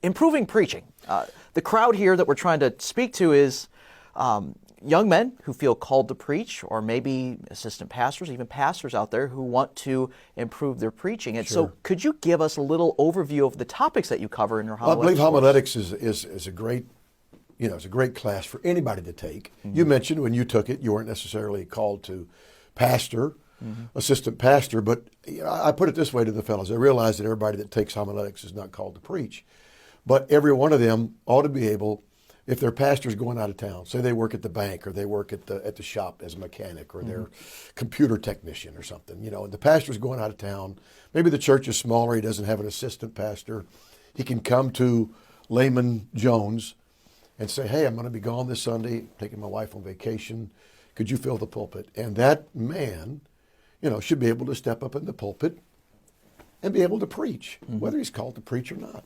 Improving preaching. The crowd here that we're trying to speak to is young men who feel called to preach, or maybe assistant pastors, even pastors out there who want to improve their preaching. And so could you give us a little overview of the topics that you cover in your homiletics? Well, I believe homiletics is a great, it's a great class for anybody to take. Mm-hmm. You mentioned when you took it, you weren't necessarily called to pastor, assistant pastor, but I put it this way to the fellows. I realize that everybody that takes homiletics is not called to preach, but every one of them ought to be able, if their pastor's going out of town, say they work at the bank or they work at the shop as a mechanic or they're computer technician or something, and the pastor's going out of town, maybe the church is smaller, he doesn't have an assistant pastor, he can come to Layman Jones and say, hey, I'm going to be gone this Sunday, taking my wife on vacation, could you fill the pulpit? And that man, should be able to step up in the pulpit and be able to preach, whether he's called to preach or not.